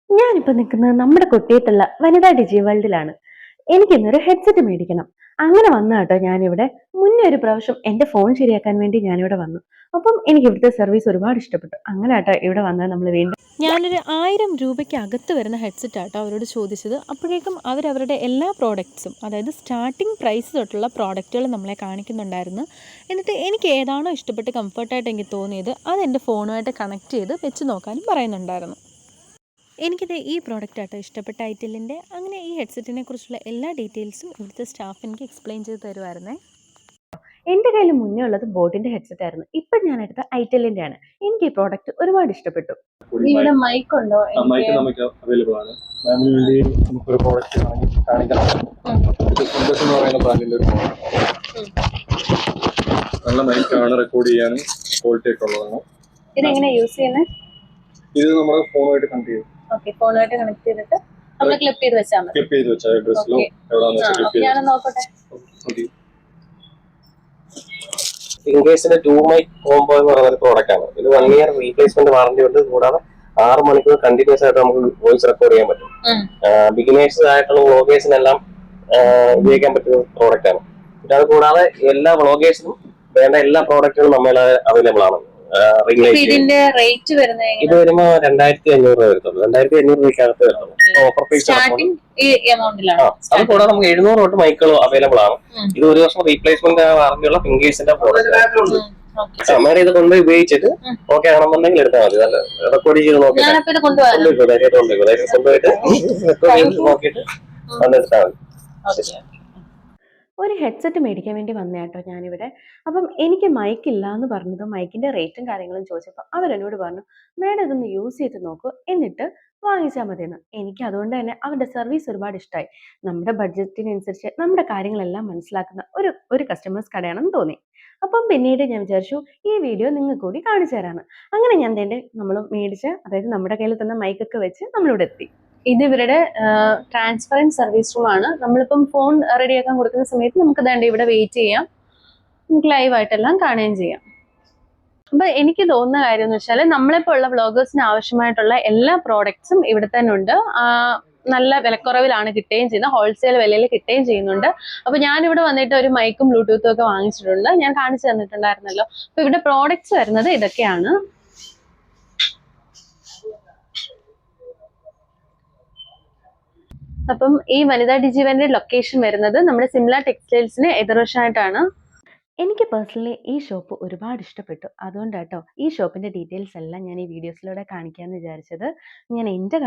ഞാനിപ്പോ നിൽക്കുന്നത് നമ്മുടെ കൊട്ടിയത്തുള്ള വനിതാ ഡിജി വേൾഡിലാണ്. എനിക്കിന്നൊരു ഹെഡ്സെറ്റ് മേടിക്കണം. അങ്ങനെ വന്ന കേട്ടോ ഞാനിവിടെ. മുന്നേ ഒരു പ്രാവശ്യം എന്റെ ഫോൺ ശരിയാക്കാൻ വേണ്ടി ഞാനിവിടെ വന്നു. അപ്പം എനിക്ക് ഇവിടുത്തെ സർവീസ് ഒരുപാട് ഇഷ്ടപ്പെട്ടു. അങ്ങനെ കേട്ടോ ഇവിടെ വന്നത് നമ്മൾ വീണ്ടും. ഞാനൊരു 1000 രൂപയ്ക്ക് അകത്ത് വരുന്ന ഹെഡ്സെറ്റ് ആട്ടോ അവരോട് ചോദിച്ചത്. അപ്പോഴേക്കും അവരവരുടെ എല്ലാ പ്രോഡക്ട്സും, അതായത് സ്റ്റാർട്ടിംഗ് പ്രൈസ് തൊട്ടുള്ള പ്രോഡക്റ്റുകൾ നമ്മളെ കാണിക്കുന്നുണ്ടായിരുന്നു. എന്നിട്ട് എനിക്ക് ഏതാണോ ഇഷ്ടപ്പെട്ട് കംഫർട്ടായിട്ട് എനിക്ക് തോന്നിയത് അത് എൻ്റെ ഫോണുമായിട്ട് കണക്ട് ചെയ്ത് വെച്ച് നോക്കാനും പറയുന്നുണ്ടായിരുന്നു. എനിക്കിത് ഈ പ്രോഡക്റ്റ് ആട്ടോ ഇഷ്ടപ്പെട്ട ഐറ്റലിൻ്റെ. അങ്ങനെ ഈ ഹെഡ്സെറ്റിനെ കുറിച്ചുള്ള എല്ലാ ഡീറ്റെയിൽസും ഇവിടുത്തെ സ്റ്റാഫ് എനിക്ക് എക്സ്പ്ലെയിൻ ചെയ്ത് തരുമായിരുന്നേ. എൻ്റെ കയ്യിൽ മുന്നേ ഉള്ളത് ബോട്ടിന്റെ ഹെഡ്സെറ്റ് ആയിരുന്നു. ഇപ്പം ഞാൻ എടുത്ത ഐറ്റലിന്റെ ആണ്. എനിക്ക് ഈ പ്രോഡക്റ്റ് ഒരുപാട് ഇഷ്ടപ്പെട്ടു. ഇവിടെ മൈക്ക് ഉണ്ടോ? മൈക്ക് നമുക്ക് അവൈലബിൾ ആണ്. മാമിന് വേണ്ടി നമുക്കൊരു പ്രോഡക്റ്റ് കാണിക്കണം. ഇത് ഫുണ്ടസ് എന്ന് പറയുന്ന ബ്രാൻഡിന്റെ ഒരു നല്ല മൈക്കാണ്, റെക്കോർഡ് ചെയ്യാനും ക്വാളിറ്റി ഒക്കെ ഉള്ളതാണ്. ഇതെങ്ങനെ യൂസ് ചെയ്യുന്നത്? ഇത് നമ്മുടെ ഫോണുമായിട്ട് കണക്ട് ചെയ്യും. ഓക്കെ, ഫോണുമായിട്ട് കണക്ട് ചെയ്തിട്ട് നമ്മൾ ക്ലിപ്പ് ചെയ്ത് വെച്ചാൽ മതി. ക്ലിപ്പ് ചെയ്ത് വെച്ചാൽ ഡ്രസ്സിലോ എവിടെയാണെന്ന് വെച്ചാൽ ക്ലിപ്പ് ചെയ്ത്. ഞാൻ നോക്കട്ടെ. ഫിംഗേഴ്സിന്റെ 2 മൈക്ക് കോംബോ എന്ന് പറയുന്ന ഒരു പ്രോഡക്റ്റ് ആണ്. ഇത് 1 ഇയർ റീപ്ലേസ്മെന്റ് വാറന്റി ഉണ്ട്. കൂടാതെ 6 മണിക്കൂർ കണ്ടിന്യൂസ് ആയിട്ട് നമുക്ക് വോയിസ് റെക്കോർഡ് ചെയ്യാൻ പറ്റും. ബിഗിനേഴ്സ് ആയിട്ടുള്ള വ്ളോഗേഴ്സിനെല്ലാം ഉപയോഗിക്കാൻ പറ്റുന്ന പ്രോഡക്റ്റ് ആണ്. പിന്നെ അത് കൂടാതെ എല്ലാ വ്ളോഗേഴ്സിനും വേണ്ട എല്ലാ പ്രോഡക്റ്റുകളും നമ്മളെ അവൈലബിൾ ആണ്. ഇതിന്റെ റേറ്റ് വരുന്നത് ഇത് വരുമ്പോ 2500 രൂപ വരുത്തുള്ളൂ. 2500 രൂപയ്ക്കകത്ത് വരുത്തുള്ളൂ. ഓഫർ പ്രൈസ് അത് കൂടാതെ നമുക്ക് 700 തൊട്ട് മൈക്കുകൾ അവൈലബിൾ ആണ്. ഇത് ഒരു വർഷം റീപ്ലേസ്മെന്റ് വാറന്റിയുള്ള ഫിംഗേഴ്സിന്റെ പ്രോഡക്റ്റ്. അമ്മയുടെ ഇത് കൊണ്ടുപോയി ഉപയോഗിച്ചിട്ട് ഓക്കെ ആണെന്നുണ്ടെങ്കിൽ എടുത്താൽ മതി. നല്ല റെക്കോർഡ് ചെയ്ത് നോക്കിയിട്ട് കൊണ്ടുപോയിട്ട് നോക്കിയിട്ട് വന്നെടുത്താൽ മതി. ഒരു ഹെഡ്സെറ്റ് മേടിക്കാൻ വേണ്ടി വന്നേട്ടോ ഞാനിവിടെ. അപ്പം എനിക്ക് മൈക്കില്ല എന്ന് പറഞ്ഞത് മൈക്കിന്റെ റേറ്റും കാര്യങ്ങളും ചോദിച്ചപ്പോൾ അവരെന്നോട് പറഞ്ഞു, മേഡം ഇതൊന്ന് യൂസ് ചെയ്ത് നോക്കൂ, എന്നിട്ട് വാങ്ങിച്ചാൽ മതിയെന്ന്. എനിക്ക് അതുകൊണ്ട് തന്നെ അവരുടെ സർവീസ് ഒരുപാട് ഇഷ്ടമായി. നമ്മുടെ ബഡ്ജറ്റിനനുസരിച്ച് നമ്മുടെ കാര്യങ്ങളെല്ലാം മനസ്സിലാക്കുന്ന ഒരു കസ്റ്റമേഴ്സ് കടയാണെന്ന് തോന്നി. അപ്പം പിന്നീട് ഞാൻ വിചാരിച്ചു ഈ വീഡിയോ നിങ്ങൾക്ക് കൂടി കാണിച്ചു തരാമെന്ന്. അങ്ങനെ ഞാൻ നമ്മൾ മേടിച്ച്, അതായത് നമ്മുടെ കയ്യിൽ തന്ന മൈക്കൊക്കെ വെച്ച് നമ്മളിവിടെ എത്തി. ഇത് ഇവരുടെ ട്രാൻസ്പെറൻറ്റ് സർവീസ് റൂം ആണ്. നമ്മളിപ്പം ഫോൺ റെഡിയാക്കാൻ കൊടുക്കുന്ന സമയത്ത് നമുക്ക് വേണ്ട ഇവിടെ വെയിറ്റ് ചെയ്യാം, നമുക്ക് ലൈവായിട്ടെല്ലാം കാണുകയും ചെയ്യാം. അപ്പൊ എനിക്ക് തോന്നുന്ന കാര്യം എന്ന് വെച്ചാൽ നമ്മളിപ്പോൾ ഉള്ള വ്ളോഗേഴ്സിന് ആവശ്യമായിട്ടുള്ള എല്ലാ പ്രോഡക്ട്സും ഇവിടെ തന്നെ ഉണ്ട്. നല്ല വിലക്കുറവിലാണ് കിട്ടുകയും ചെയ്യുന്നത്, ഹോൾസെയിൽ വിലയിൽ കിട്ടുകയും ചെയ്യുന്നുണ്ട്. അപ്പൊ ഞാനിവിടെ വന്നിട്ട് ഒരു മൈക്കും ബ്ലൂടൂത്തും ഒക്കെ വാങ്ങിച്ചിട്ടുണ്ട്, ഞാൻ കാണിച്ചു തന്നിട്ടുണ്ടായിരുന്നല്ലോ. അപ്പൊ ഇവിടെ പ്രോഡക്ട്സ് വരുന്നത് ഇതൊക്കെയാണ്. അപ്പം ഈ വനിതാ ഡിജിവന്റെ ലൊക്കേഷൻ വരുന്നത് നമ്മുടെ സിംല ടെക്സ്റ്റൈൽസിന് എതിർവശമായിട്ടാണ്. എനിക്ക് പേഴ്സണലി ഈ ഷോപ്പ് ഒരുപാട് ഇഷ്ടപ്പെട്ടു. അതുകൊണ്ടാട്ടോ ഈ ഷോപ്പിന്റെ ഡീറ്റെയിൽസ് എല്ലാം ഞാൻ ഈ വീഡിയോസിലൂടെ കാണിക്കാമെന്ന് വിചാരിച്ചത്. ഞാൻ എൻ്റെ